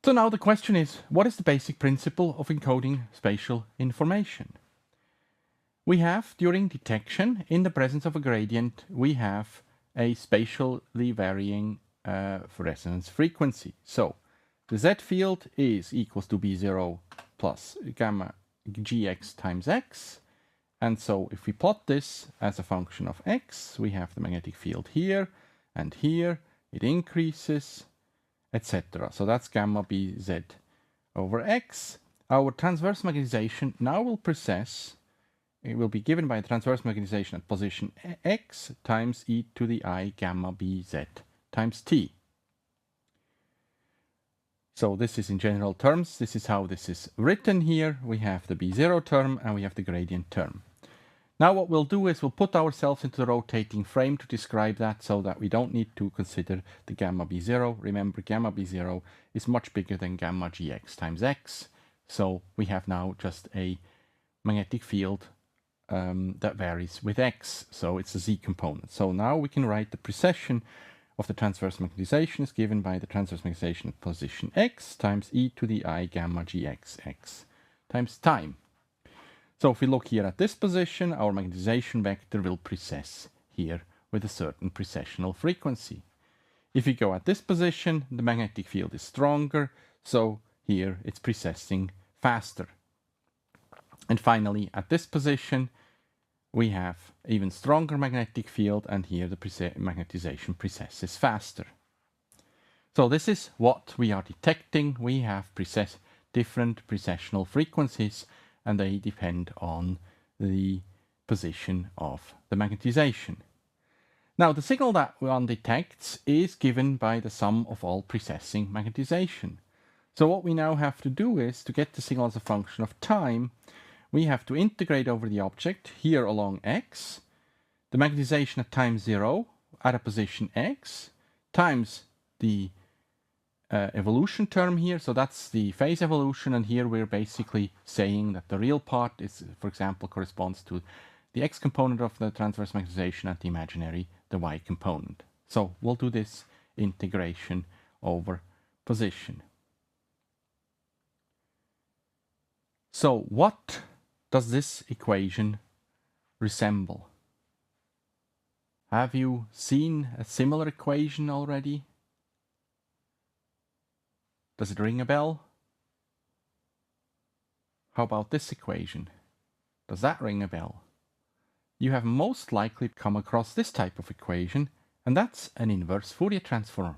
So now the question is, what is the basic principle of encoding spatial information? We have, during detection, in the presence of a gradient, we have a spatially varying resonance frequency. So the Z field is equals to B0 plus gamma gx times x. And so if we plot this as a function of x, we have the magnetic field here and here, it increases, etc. So that's gamma bz over x. Our transverse magnetization now will precess, it will be given by a transverse magnetization at position x times e to the I gamma bz times t. So this is in general terms, this is how this is written here. We have the B0 term and we have the gradient term. Now what we'll do is we'll put ourselves into the rotating frame to describe that so that we don't need to consider the gamma B0. Remember, gamma B0 is much bigger than gamma Gx times x. So we have now just a magnetic field that varies with x. So it's a z component. So now we can write the precession of the transverse magnetization is given by the transverse magnetization at position x times e to the I gamma gx times time. So if we look here at this position, our magnetization vector will precess here with a certain precessional frequency. If we go at this position, the magnetic field is stronger, so here it's precessing faster. And finally, at this position, we have even stronger magnetic field, and here the magnetization precesses faster. So this is what we are detecting. We have different precessional frequencies, and they depend on the position of the magnetization. Now the signal that one detects is given by the sum of all precessing magnetization. So what we now have to do is, to get the signal as a function of time, we have to integrate over the object here along x, the magnetization at time 0 at a position x, times the evolution term here. So that's the phase evolution, and here we're basically saying that the real part is, for example, corresponds to the x component of the transverse magnetization and the imaginary, the y component. So we'll do this integration over position. So what does this equation resemble? Have you seen a similar equation already? Does it ring a bell? How about this equation? Does that ring a bell? You have most likely come across this type of equation, and that's an inverse Fourier transform.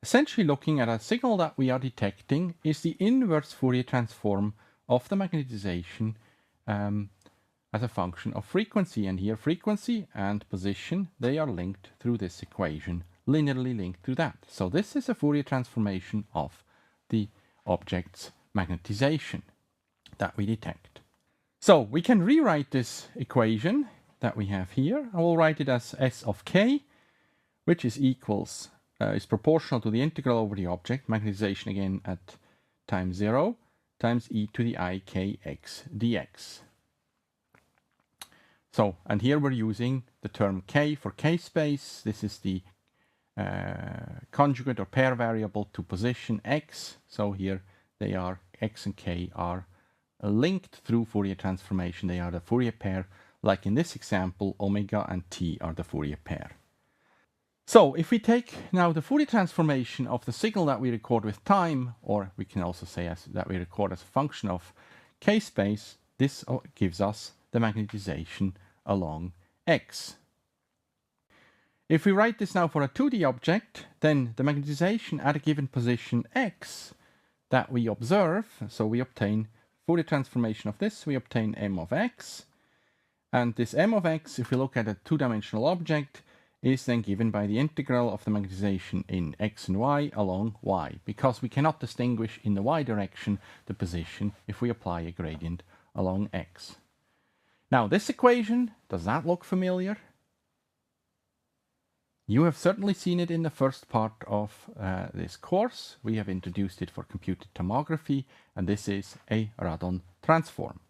Essentially, looking at a signal that we are detecting is the inverse Fourier transform of the magnetization as a function of frequency. And here frequency and position, they are linked through this equation, linearly linked to that. So this is a Fourier transformation of the object's magnetization that we detect. So we can rewrite this equation that we have here. I will write it as S of k, which is proportional to the integral over the object, magnetization again at time 0, times e to the I kx dx. So, and here we're using the term k for k-space. This is the conjugate or pair variable to position x. So here they are, x and k are linked through Fourier transformation. They are the Fourier pair, like in this example, omega and t are the Fourier pair. So if we take now the Fourier transformation of the signal that we record with time, or we can also say that we record as a function of k-space, this gives us the magnetization along x. If we write this now for a 2D object, then the magnetization at a given position x that we observe, so we obtain Fourier transformation of this, we obtain m of x, and this m of x, if we look at a two-dimensional object, is then given by the integral of the magnetization in x and y along y, because we cannot distinguish in the y direction the position if we apply a gradient along x. Now this equation, does that look familiar? You have certainly seen it in the first part of this course. We have introduced it for computed tomography, and this is a radon transform.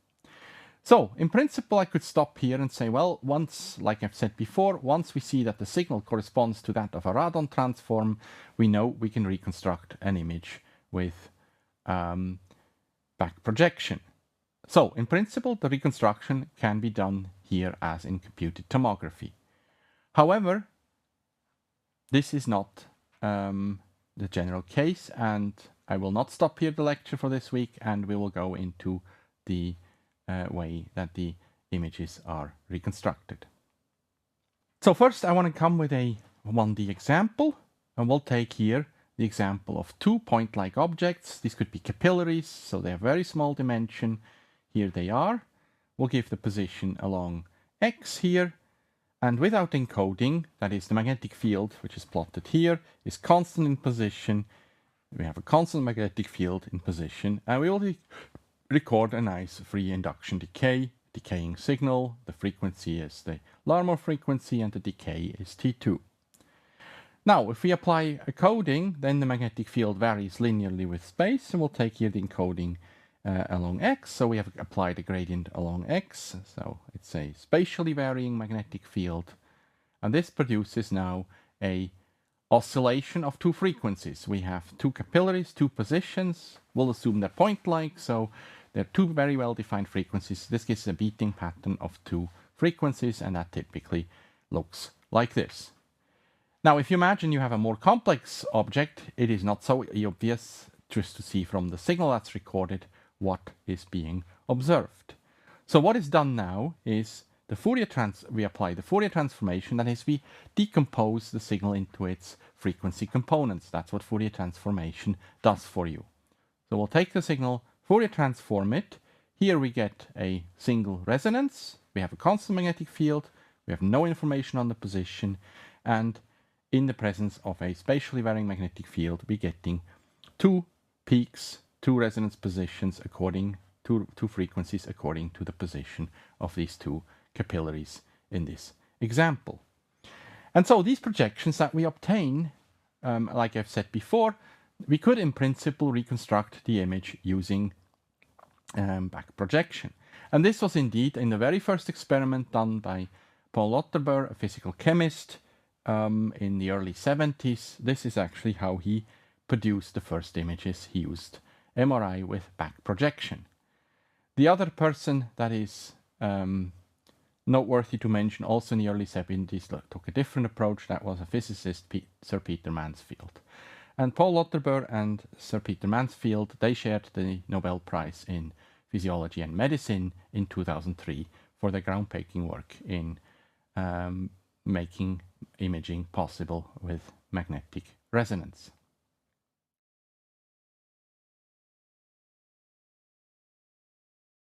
So in principle, I could stop here and say, well, once, like I've said before, once we see that the signal corresponds to that of a radon transform, we know we can reconstruct an image with back projection. So in principle, the reconstruction can be done here as in computed tomography. However, this is not the general case, and I will not stop here the lecture for this week, and we will go into the way that the images are reconstructed. So first I want to come with a 1D example, and we'll take here the example of 2 point-like objects. These could be capillaries, so they have very small dimension. Here they are. We'll give the position along X here, and without encoding, that is the magnetic field, which is plotted here, is constant in position. We have a constant magnetic field in position, and we will record a nice free induction decay, decaying signal. The frequency is the Larmor frequency and the decay is T2. Now, if we apply a coding, then the magnetic field varies linearly with space, and we'll take here the encoding along X. So we have applied a gradient along X, so it's a spatially varying magnetic field, and this produces now a oscillation of 2 frequencies. We have 2 capillaries, 2 positions. We'll assume they're point-like, so they're 2 very well-defined frequencies. This gives a beating pattern of 2 frequencies, and that typically looks like this. Now, if you imagine you have a more complex object, it is not so obvious just to see from the signal that's recorded what is being observed. So what is done now is we apply the Fourier transformation, that is, we decompose the signal into its frequency components. That's what Fourier transformation does for you. So we'll take the signal, Fourier transform it. Here we get a single resonance. We have a constant magnetic field. We have no information on the position. And in the presence of a spatially varying magnetic field, we're getting 2 peaks, 2 resonance positions according to 2 frequencies according to the position of these 2 capillaries in this example. And so these projections that we obtain, like I've said before, we could in principle reconstruct the image using back projection. And this was indeed in the very first experiment done by Paul Lotterbur, a physical chemist, in the early 70s. This is actually how he produced the first images. He used MRI with back projection. The other person that is noteworthy to mention, also in the early 70s, took a different approach. That was a physicist, Sir Peter Mansfield. And Paul Lotterbur and Sir Peter Mansfield, they shared the Nobel Prize in Physiology and Medicine in 2003 for their groundbreaking work in making imaging possible with magnetic resonance.